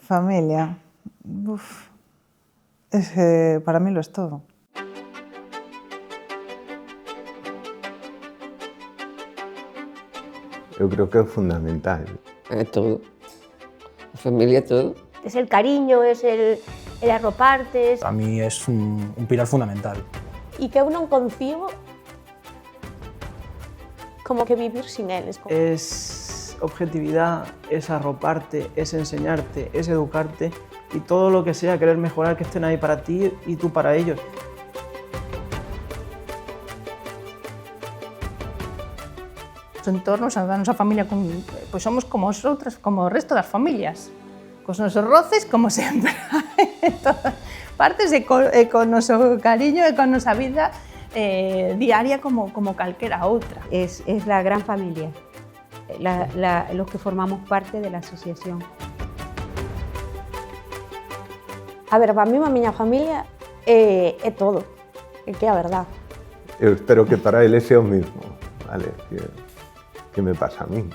Familia. Uf. Es que para mí lo es todo. Eu creo que é fundamental. É todo. A familia é todo. Es el cariño, es el arroparte. A mí es un pilar fundamental. Y que eu non concibo como que vivir sin él. Es objetividad, es arroparte, es enseñarte, es educarte y todo lo que sea querer mejorar, que estén ahí para ti y tú para ellos. Os entornos, a nosa familia, pois somos como as outras, como o resto das familias. Cos nosos roces, como sempre. En todas partes e co noso cariño e con nosa vida diaria como calquera outra. Es la gran familia, los que formamos parte de la asociación. A ver, para mí, a miña familia é todo, que é a verdad. Eu espero que para ele sea o mismo, vale? Que me pasa a mí.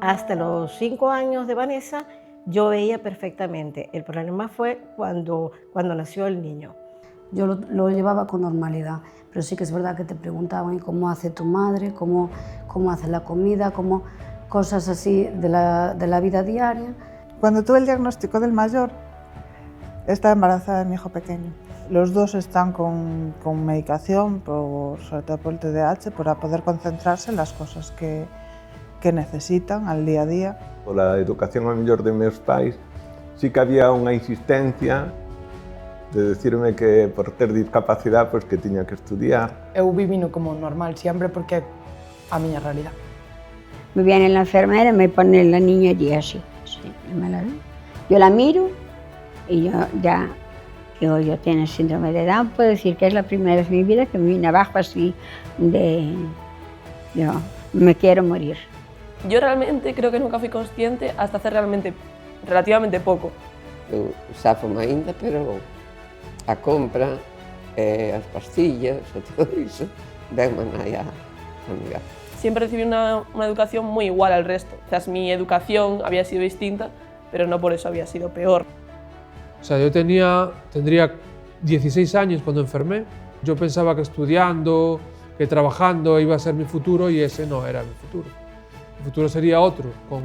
Hasta los 5 años de Vanessa yo veía perfectamente. El problema fue cuando nació el niño. Yo lo llevaba con normalidad, pero sí que es verdad que te preguntaban cómo hace tu madre, cómo hace la comida, cosas así de la vida diaria. Cuando tuve el diagnóstico del mayor, estaba embarazada de mi hijo pequeño. Los dos están con medicación, sobre todo por el TDAH, para poder concentrarse en las cosas que necesitan al día a día. Pola educación a mellor de meus pais, sí que había unha insistencia de decirme que por ter discapacidade pues, que tiña que estudiar. Eu vivino como normal siempre porque é a miña realidad. Me viene la enfermera y me pone la niña allí así. Yo la miro y yo tiene síndrome de Down, puedo decir que es la primera vez en mi vida que me vine abajo así yo me quiero morir. Yo realmente creo que nunca fui consciente hasta hace relativamente pouco. Eu safo-me ainda, pero a compra, as pastillas e todo iso, venme a mirar. Siempre recibí una educación muy igual al resto. Quizás mi educación había sido distinta, pero no por eso había sido peor. O sea, yo tendría 16 años cuando enfermé. Yo pensaba que estudiando, que trabajando iba a ser mi futuro y ese no era mi futuro. Mi futuro sería otro, con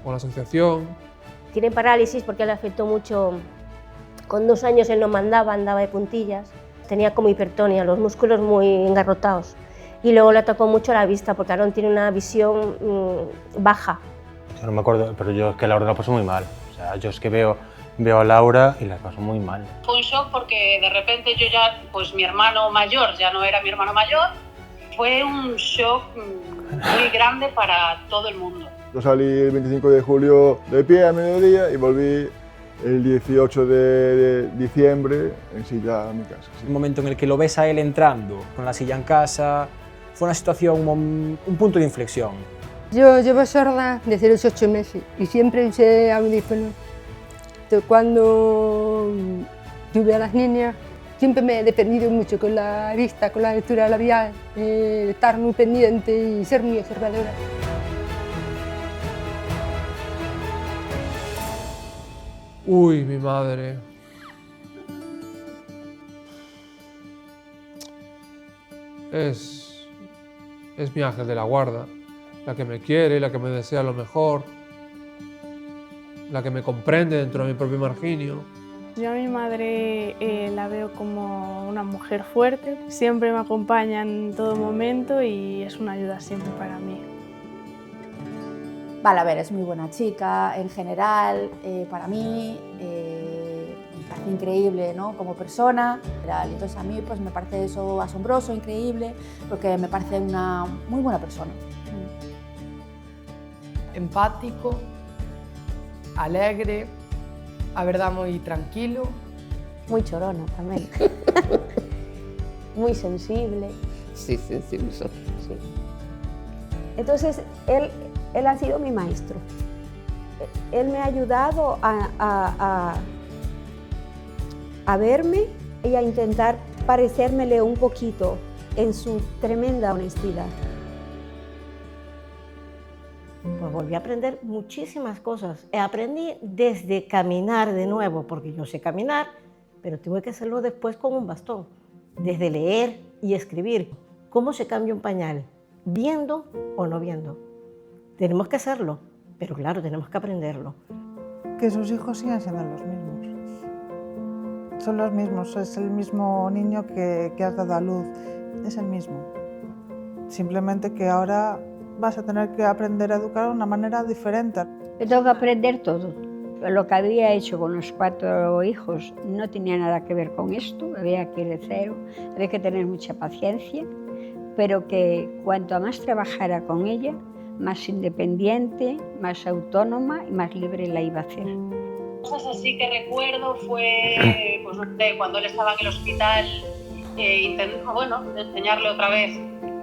la asociación. Tiene parálisis porque le afectó mucho. Con 2 años él no andaba de puntillas. Tenía como hipertonia, los músculos muy engarrotados. Y luego le atacó mucho la vista porque Aaron tiene una visión baja. Yo no me acuerdo, pero yo es que Laura la pasó muy mal. O sea, yo es que veo a Laura y la paso muy mal. Fue un shock porque de repente yo ya, pues mi hermano mayor ya no era mi hermano mayor. Fue un shock muy grande para todo el mundo. Yo salí el 25 de julio de pie a mediodía y volví el 18 de diciembre en silla a mi casa. Sí. El momento en el que lo ves a él entrando con la silla en casa, fue una situación, un punto de inflexión. Yo llevo sorda desde los 8 meses y siempre usé audífonos. Cuando tuve a las niñas, siempre me he defendido mucho con la vista, con la lectura labial, estar muy pendiente y ser muy observadora. Uy, mi madre. Es mi ángel de la guarda, la que me quiere, la que me desea lo mejor, la que me comprende dentro de mi propio marginio. Yo a mi madre la veo como una mujer fuerte, siempre me acompaña en todo momento y es una ayuda siempre para mí. Vale, a ver, es muy buena chica en general, para mí, me parece increíble, ¿no? Como persona. Y entonces a mí pues, me parece eso asombroso, increíble, porque me parece una muy buena persona. Empático, alegre, a verdad muy tranquilo. Muy chorona también. Muy sensible. Sí, sensible, sí. Entonces, él ha sido mi maestro. Él me ha ayudado a verme y a intentar parecérmele un poquito en su tremenda honestidad. Pues volví a aprender muchísimas cosas. Aprendí desde caminar de nuevo, porque yo sé caminar, pero tuve que hacerlo después con un bastón. Desde leer y escribir. ¿Cómo se cambia un pañal? ¿Viendo o no viendo? Tenemos que hacerlo, pero claro, tenemos que aprenderlo. Que sus hijos sigan siendo los mismos. Son los mismos, es el mismo niño que has dado a luz, es el mismo. Simplemente que ahora vas a tener que aprender a educar de una manera diferente. Yo tengo que aprender todo. Lo que había hecho con los 4 hijos no tenía nada que ver con esto, había que ir de cero, había que tener mucha paciencia, pero que cuanto más trabajara con ella, más independiente, más autónoma y más libre la iba a hacer. Cosas así que recuerdo fue, pues no sé, cuando él estaba en el hospital, enseñarle otra vez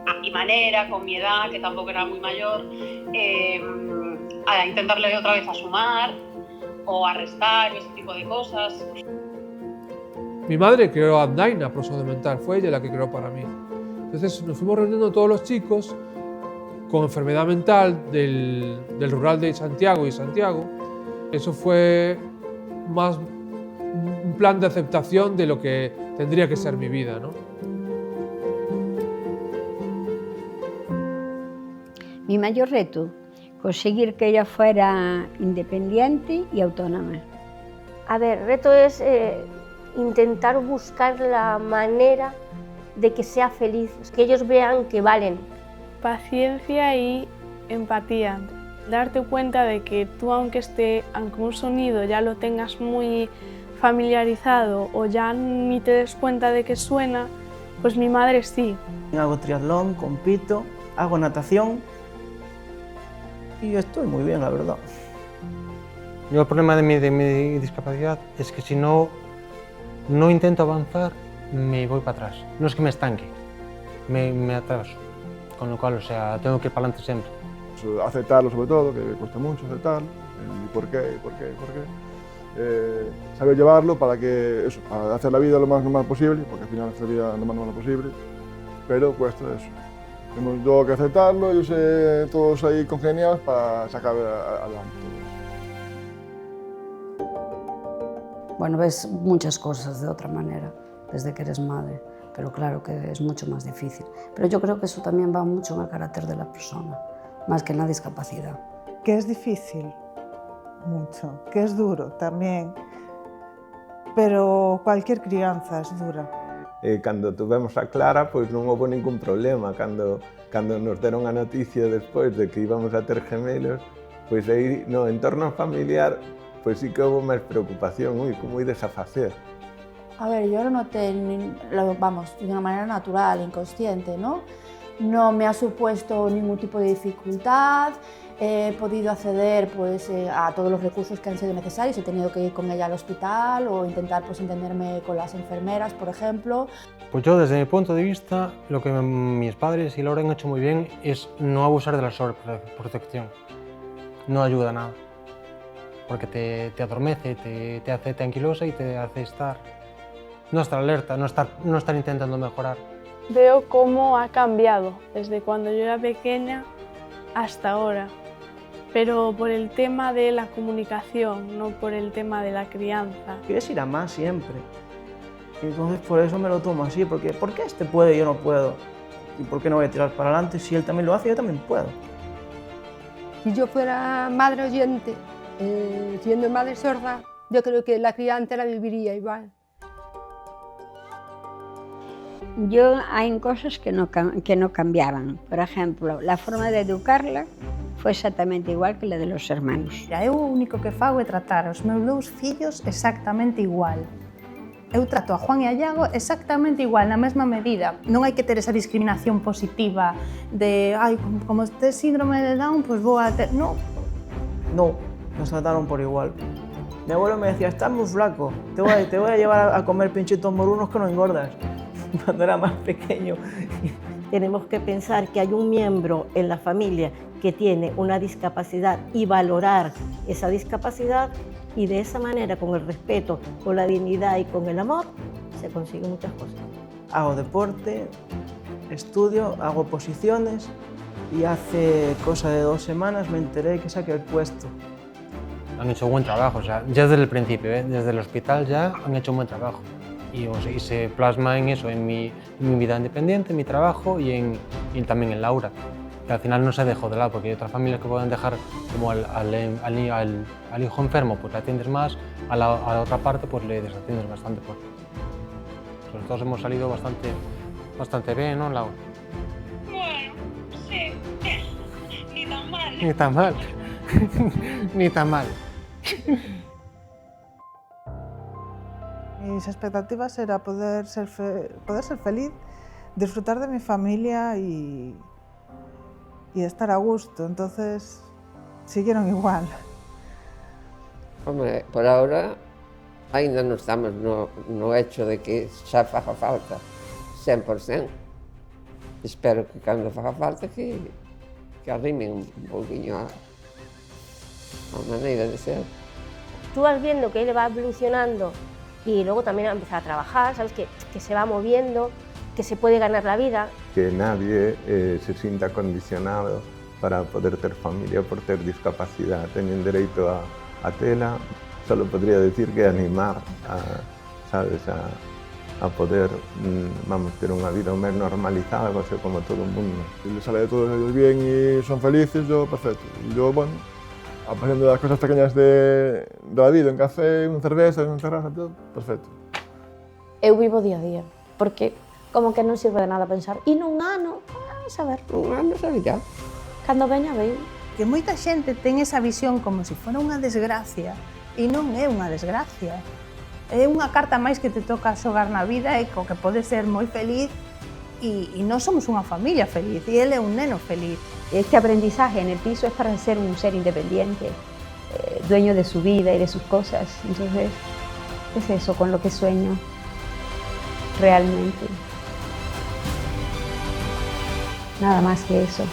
a mi manera, con mi edad, que tampoco era muy mayor, a intentarle otra vez a sumar o a restar, ese tipo de cosas. Mi madre creó a Andaina, profesora de mental, fue ella la que creó para mí. Entonces nos fuimos reuniendo todos los chicos con enfermedad mental del rural de Santiago y Santiago. Eso fue más un plan de aceptación de lo que tendría que ser mi vida, ¿no? Mi mayor reto, conseguir que ella fuera independiente y autónoma. A ver, el reto es intentar buscar la manera de que sea feliz, que ellos vean que valen. Paciencia y empatía. Darte cuenta de que tú, aunque un sonido ya lo tengas muy familiarizado o ya ni te des cuenta de que suena, pues mi madre sí. Hago triatlón, compito, hago natación y estoy muy bien, la verdad. Yo el problema de mi discapacidad es que si no intento avanzar, me voy para atrás. No es que me estanque, me atraso. Con lo cual, o sea, tengo que ir para adelante siempre. Aceptarlo sobre todo, que me cuesta mucho aceptarlo, por qué. Saber llevarlo para hacer la vida lo más normal posible, porque al final hacer la vida lo más normal posible, pero cuesta eso. Tengo que aceptarlo, ellos todos ahí congeniados para sacar adelante todo eso. Bueno, ves muchas cosas de otra manera desde que eres madre, pero claro que es mucho más difícil. Pero yo creo que eso también va mucho en el carácter de la persona, más que en la discapacidad. Que es difícil, mucho, que es duro también, pero cualquier crianza es dura. Cando tuvemos a Clara, pois non houve ningún problema. Cando nos deron a noticia despois de que íbamos a ter gemelos, pois aí no entorno familiar, pois sí que houve máis preocupación. Como ides a facer? A ver, yo lo noté, vamos, de una manera natural, inconsciente, ¿no? No me ha supuesto ningún tipo de dificultad, he podido acceder pues, a todos los recursos que han sido necesarios, he tenido que ir con ella al hospital o intentar pues, entenderme con las enfermeras, por ejemplo. Pues yo, desde mi punto de vista, lo que mis padres y Laura han hecho muy bien es no abusar de la sobreprotección. No ayuda a nada, porque te adormece, te hace tranquilosa y te hace no estar alerta, no estar intentando mejorar. Veo cómo ha cambiado desde cuando yo era pequeña hasta ahora, pero por el tema de la comunicación, no por el tema de la crianza. Quieres ir a más siempre, y entonces por eso me lo tomo así, porque ¿por qué este puede y yo no puedo? ¿Y por qué no voy a tirar para adelante? Si él también lo hace, yo también puedo. Si yo fuera madre oyente, siendo madre sorda, yo creo que la crianza la viviría igual. Hay cosas que no cambiaban. Por ejemplo, la forma de educarla foi exactamente igual que la de los hermanos. Eu o único que fago é tratar os meus 2 fillos exactamente igual. Eu trato a Juan e a Iago exactamente igual, na mesma medida. Non hai que ter esa discriminación positiva de como este síndrome de Down, pues vou a ter... No. No, nos trataron por igual. Mi abuelo me decía, estás muy flaco, te voy a llevar a comer pinchitos morunos que no engordas. Cuando era más pequeño. Tenemos que pensar que hay un miembro en la familia que tiene una discapacidad y valorar esa discapacidad, y de esa manera, con el respeto, con la dignidad y con el amor, se consiguen muchas cosas. Hago deporte, estudio, hago oposiciones y hace cosa de 2 semanas me enteré que saqué el puesto. Han hecho buen trabajo, o sea, ya desde el principio, desde el hospital ya han hecho un buen trabajo. Y se plasma en eso, en mi vida independiente, en mi trabajo y también en Laura, que al final no se dejó de lado, porque hay otras familias que pueden dejar como al hijo enfermo, pues le atiendes más, a la otra parte pues le desatiendes bastante. Pues. Los dos hemos salido bastante bien, ¿no, Laura? Bueno, sí, ni tan mal. Ni tan mal, ni tan mal. Mis expectativas era poder ser feliz, disfrutar de mi familia y estar a gusto. Entonces, siguieron igual. Hombre, por ahora, ainda non estamos no hecho de que xa faga falta 100%. Espero que cando faga falta que arrimen un pouquinho a maneira de ser. Tú vas viendo que él va evolucionando y luego también a empezar a trabajar, sabes que se va moviendo, que se puede ganar la vida. Que nadie se sienta condicionado para poder ter familia por ter discapacidad. Teñen dereito a tela. Solo podría decir que animar a poder ter unha vida máis normalizada, como todo el mundo. Si les sale de todos ellos bien y son felices, yo perfecto. Y yo, bueno, apreciando las cosas pequeñas de la vida, un café, una cerveza, una terraza, todo, perfecto. Eu vivo día a día, porque como que non sirve de nada pensar, e nun ano, a saber. Un ano saberá. Cando veña, veu. Que moita xente ten esa visión como se fora unha desgracia, e non é unha desgracia. É unha carta máis que te toca xogar na vida e co que podes ser moi feliz e nós somos unha familia feliz e ele é un neno feliz. Este aprendizaje en el piso es para ser un ser independiente, dueño de su vida y de sus cosas. Entonces, es eso con lo que sueño realmente. Nada más que eso.